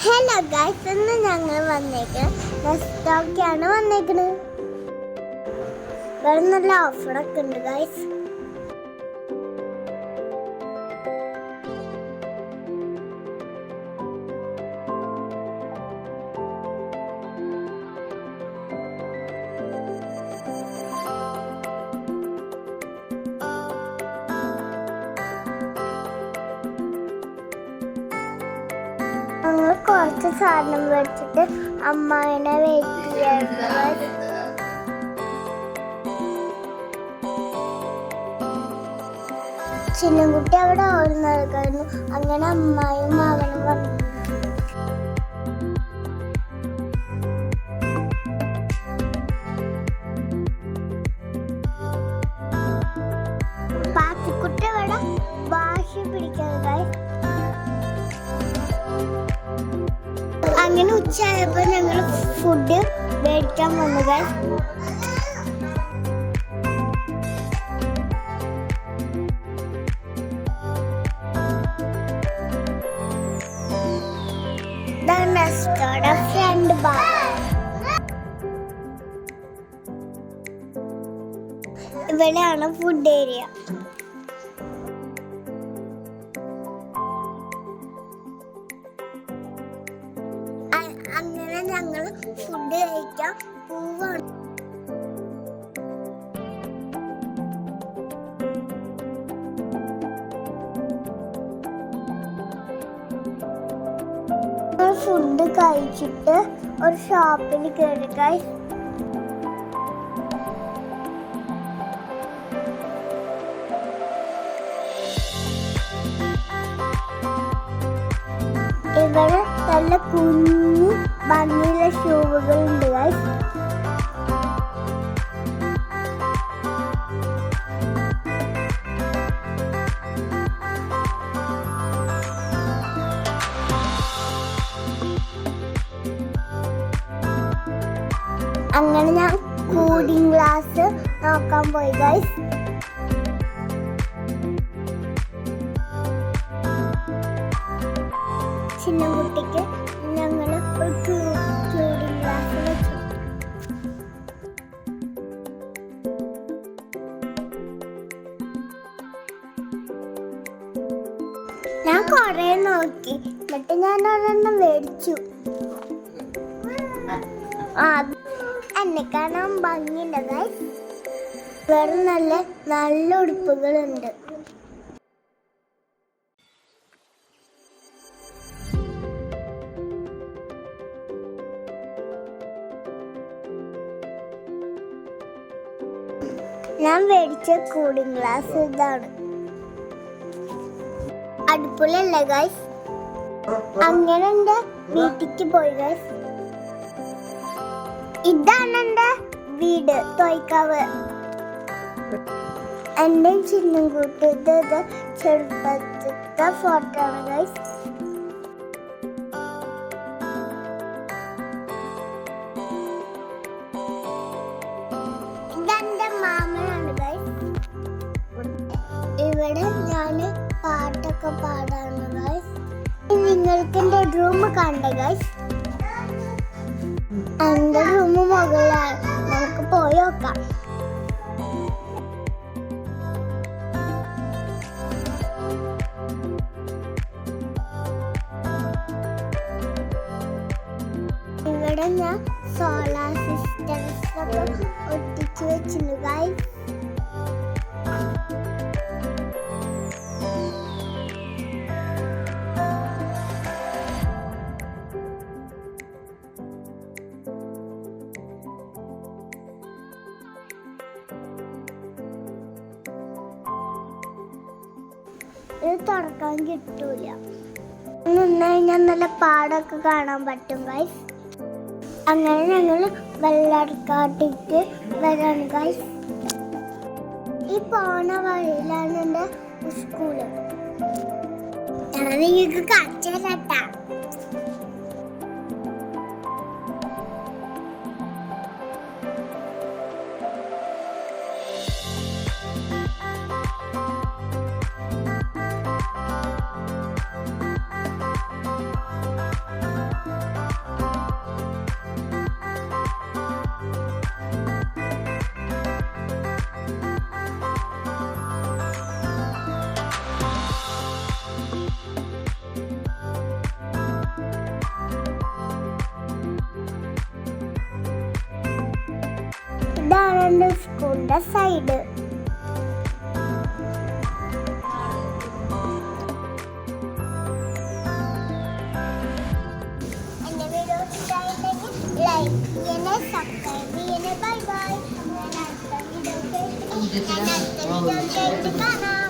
Hello guys, ഇന്ന് ഞങ്ങൾ വന്നേക്കണ് വന്നേക്കണ്. ഇവിടെ നല്ല ഓഫറൊക്കെ ഉണ്ട് ഗൈസ്. ഞങ്ങൾ കുറച്ച് സാധനം മേടിച്ചിട്ട് അമ്മായിനെ വെയിറ്റ് ചെയ്യാറുണ്ട്. ചിന്നക്കുട്ടി അവിടെ ഓടുന്നതായിരുന്നു. അങ്ങനെ അമ്മായും അവനും വന്നു. പാത്തിക്കുട്ടി അവിടെ വാശി പിടിക്കുന്നത്. അങ്ങനെ ഉച്ചയായപ്പോ ഞങ്ങൾ ഫുഡ് മേടിക്കാൻ വന്നു ഗൈസ്. Front bar. ഇവിടെയാണ് ഫുഡ് ഏരിയ. അങ്ങനെ ഞങ്ങൾ ഫുഡ് കഴിക്കാൻ പോവാണ്. ഫുഡ് കഴിച്ചിട്ട് ഒരു ഷോപ്പിൽ കയറി ഗൈസ്. ഇവിടെ നല്ല കുഞ്ഞു ഭംഗിയുള്ള ഷൂവുകൾ ഉണ്ട് ഗൈസ്. അങ്ങനെ ഞാൻ കൂളിംഗ് ഗ്ലാസ് നോക്കാൻ പോയി ഗൈസ്. ചിന്നക്കുട്ടിക്ക് ഞങ്ങൾ ഒരു കൂളിംഗ് ഗ്ലാസ് വെച്ചു. ഞാൻ കുറെ നോക്കി, എന്നിട്ട് ഞാൻ ഒരെണ്ണം മേടിച്ചു. എന്നെ കാണാൻ ഭംഗിയുണ്ട് ഗൈസ്. വേറെ നല്ല നല്ല ഉടുപ്പുകളുണ്ട്. ഞാൻ മേടിച്ച കൂളിംഗ് ഗ്ലാസ് ഇതാണ്. അടുപ്പിലല്ലേ ഗൈസ്. അങ്ങനെ എൻ്റെ വീട്ടിക്ക് പോയി ഗൈസ്. ഇതാണ് എൻ്റെ വീട്, തോയ്ക്കാവ്. എൻ്റെ ചിന്നക്കുട്ടി ഇത് ചെറുപ്പത്തെ ഫോട്ടോ ആണ് ഗൈസ്. ഇതെന്റെ മാമനാണ് ഗൈസ്. ഇവിടെ ഞാൻ പാട്ടൊക്കെ പാടാണ് ഗൈസ്. നിങ്ങൾക്ക് എൻ്റെ റൂം കണ്ട ഗൈസ്. എന്റെ റൂം മുകളിലാണ്. നമുക്ക് പോയി നോക്കാം. ഇവിടെ ഞാൻ സോളാർ സിസ്റ്റംസ് ഒക്കെ ഒട്ടിച്ചു വെച്ചിട്ടുണ്ട് ഗൈസ്. ഇത് തുറക്കാൻ കിട്ടൂല. നിന്ന് കഴിഞ്ഞാൽ നല്ല പാടൊക്കെ കാണാൻ പറ്റും ഗൈസ്. അങ്ങനെ ഞങ്ങൾ വെള്ളക്കാട്ടിക്ക് വരാണ് ഗൈസ്. ഈ പോണ വഴിയിലാണ് എൻ്റെ സ്കൂള്. ഞാൻ നിങ്ങൾക്ക് കാണിച്ചു തരാട്ടാ. ഇതാണ് എൻ്റെ സ്കൂളിന്റെ സൈഡ്. എൻ്റെ വീഡിയോ ഇഷ്ടമായിട്ടുണ്ടെങ്കിൽ ലൈക്ക് ചെയ്യണേ, സബ്സ്ക്രൈബ് ചെയ്യണേ. Bye bye. ഞാൻ അടുത്ത വീഡിയോ കാണാം.